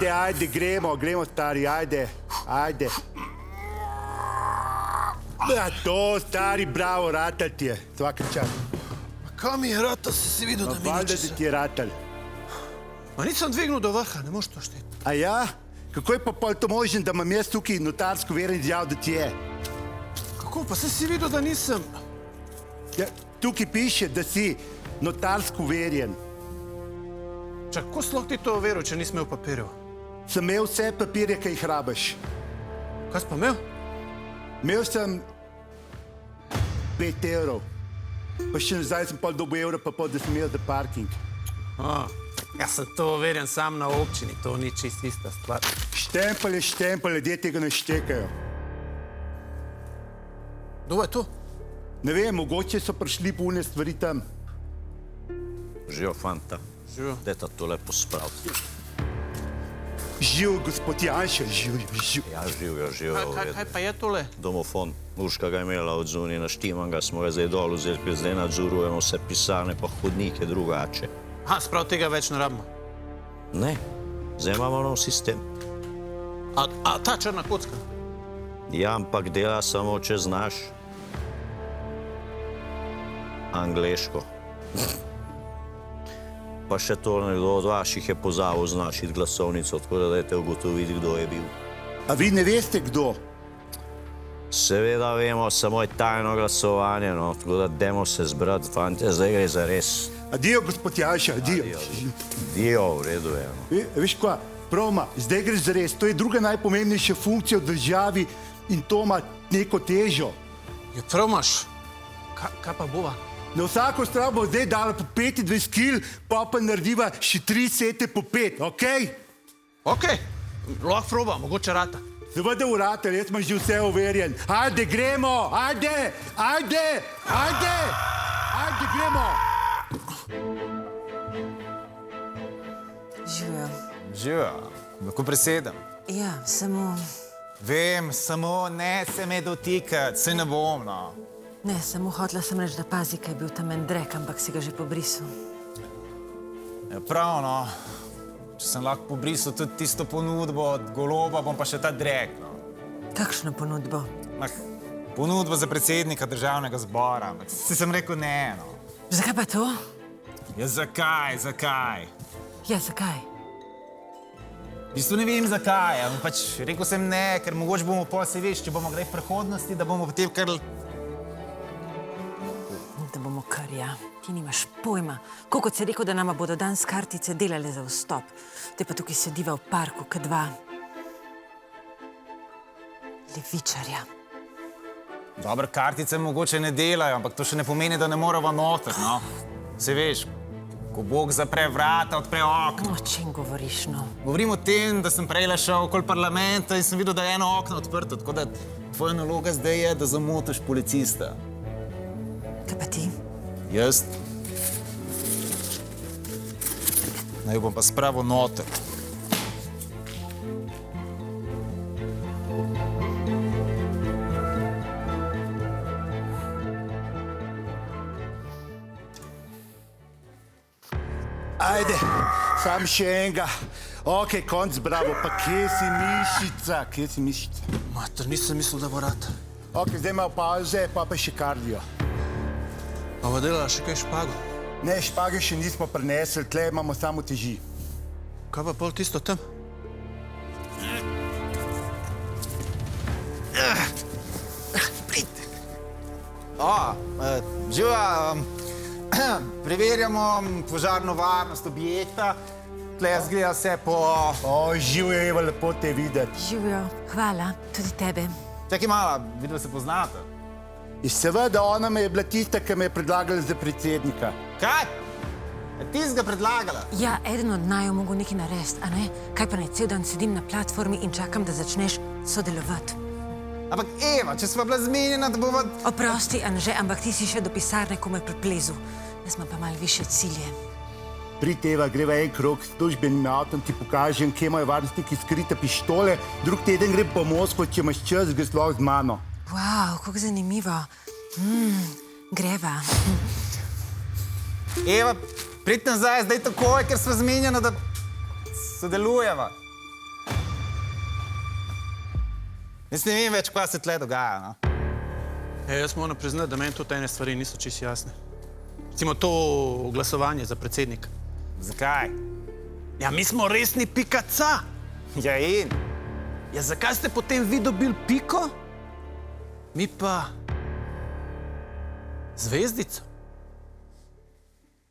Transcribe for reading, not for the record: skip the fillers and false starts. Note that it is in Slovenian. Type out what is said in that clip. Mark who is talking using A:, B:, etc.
A: Ajde, gremo, stari, ajde. Ja, to, stari, bravo, ratal ti je, svaka čast.
B: Kaj mi je ratal, si videl, da mi
A: Valjda
B: niče
A: da ti je ratal.
B: Ma nisem dvignil do vrha, ne moš to šteti.
A: A ja? Kako je pa pol to možno, da imam jaz tukaj notarsko veren izjav, da ti je?
B: Kako pa, si videl, da nisem?
A: Ja, tukaj piše, da si notarsko verjen.
B: Čak, ko si lahko ti to veril, če nisem imel papirjev?
A: Sem imel vse papirje, ki jih rabiš.
B: Kaj si pa imel?
A: Imel sem 5 evrov. Pa še nazaj sem pol dobil evra, pa pol, da sem imel za parking.
B: Jaz sem to verjen sam na občini, to ni čist ista stvar.
A: Štempelj, ljudje tega ne štekajo.
B: Kdo je to?
A: Ne vem, mogoče so prišli po une stvari tam.
C: Živijo, fanta.
B: Živijo.
C: Dajte to lepo spraviti.
A: Živ, gospod Janša, živ.
C: Ja, živijo.
B: Kaj pa je tole?
C: Domofon. Urška ga je imela od zunaj naštiman, ga smo ga zdaj dol vzeli, ker zdaj nadzorujemo vse pisarne pa hodnike drugače.
B: Sprav tega več ne rabimo.
C: Ne, zdaj imamo nov sistem.
B: A ta črna kocka?
C: Ja, ampak dela samo, če znaš angleško. Pa še to nekdo od vaših je pozabil znašiti glasovnico, tako da dajte ugotoviti, kdo je bil.
A: A vi ne veste, kdo?
C: Seveda vemo, samo je tajno glasovanje, no, tako da dajmo se zbrati, fantje, zdaj gre za res.
A: Adijo, gospod Janša, adijo.
C: Adijo, v redu je, no.
A: Veš kva, Proma, zdaj gre za res. To je druga najpomembnejša funkcija v državi in to ima neko težo.
B: Je prav imaš. Kaj pa bova?
A: Na vsako stran bo zdaj dala po 25 kil, pa narediva še 3 sete po 5, okej?
B: Okej, lahko proba, mogoče rata.
A: Seveda v ratel, jaz imam že vse overjen. Ajde, gremo, ajde, gremo.
D: Živijo.
E: Živijo, lahko presedem.
D: Ja, samo...
E: Vem, samo ne se me dotikati, se ne bom, no.
D: Ne, samo hotela sem reči, da pazi, kaj je bil tam en drek, ampak si ga že pobrisal.
E: Ja, prav, no. Če sem lahko pobrisal tudi tisto ponudbo od Goloba, bom pa še ta drek, no.
D: Kakšno ponudbo?
E: Ponudbo za predsednika državnega zbora, ampak si sem rekel ne, no.
D: Zakaj pa to?
E: Ja, zakaj?
D: Ja, zakaj?
E: V bistvu ne vem zakaj, ampak pač rekel sem ne, ker mogoče bomo pol se veš, če bomo gre v prihodnosti, da bomo potem kar...
D: Da bomo kar, ja. Ti nimaš pojma. Kot si rekel, da nama bodo danes kartice delale za vstop. Te pa tukaj sediva v parku, kot dva levičarja.
E: Dobro, kartice mogoče ne delajo, ampak to še ne pomeni, da ne morava noter, no. Se veš, ko Bog zapre vrata, odpre okno.
D: O čem govoriš, no?
E: Govorim o tem, da sem prejle šel okoli parlamenta in sem videl, da je eno okno odprto, tako da tvoja naloga zdaj je, da zamotiš policista.
D: Kaj pa ti?
E: Jaz? Naj bom pa spravil noter.
A: Ajde, sam še enega. Ok, konc, bravo, pa kje si mišica?
B: Mater, nisem mislil, da bo rata.
A: Ok, zdaj imamo pauze, pa še kardio.
B: Pa bo delala še kaj špago?
A: Ne, špage še nismo prinesli, tle imamo samo teži.
B: Kaj pa pol tisto tam?
E: Živa, preverjamo požarno varnost objekta. Tle zgleda vse po...
A: Živijo, Eva, lepo te videti.
D: Živijo, hvala, tudi tebe.
E: Čakaj malo, videla se poznate.
A: In seveda, ona me je bila tista, ki me je predlagala za predsednika.
E: Kaj? Ti si ga predlagala?
D: Ja, eden od naju mogo nekaj narediti, a ne? Kaj pa naj cel dan sedim na platformi in čakam, da začneš sodelovati.
E: Ampak Eva, če sva bila zmenjena, da bova...
D: Oprosti, Anže, ampak ti si še do pisarne komaj priplezu. Jaz imam pa malo više cilje.
A: Prid, Eva, greva en krog s službenim avtom, ti pokažem, kje imajo varnostniki skrite pištole. Drug teden grem po Moskvo, če imaš čas, greš lahko z mano.
D: Wow, kako zanimivo. Greva.
E: Eva, prid nazaj, zdaj takoj, ker sva zmenjena, da sodelujeva. Jaz ne vem več, kaj se tle dogaja. No?
B: Jaz moram priznati, da meni tudi ene stvari niso čisto jasne. Recimo to glasovanje za predsednika.
E: Zakaj?
B: Ja, mi smo resni pikaca.
E: Ja in?
B: Ja, zakaj ste potem vi dobili piko? Mi pa zvezdico.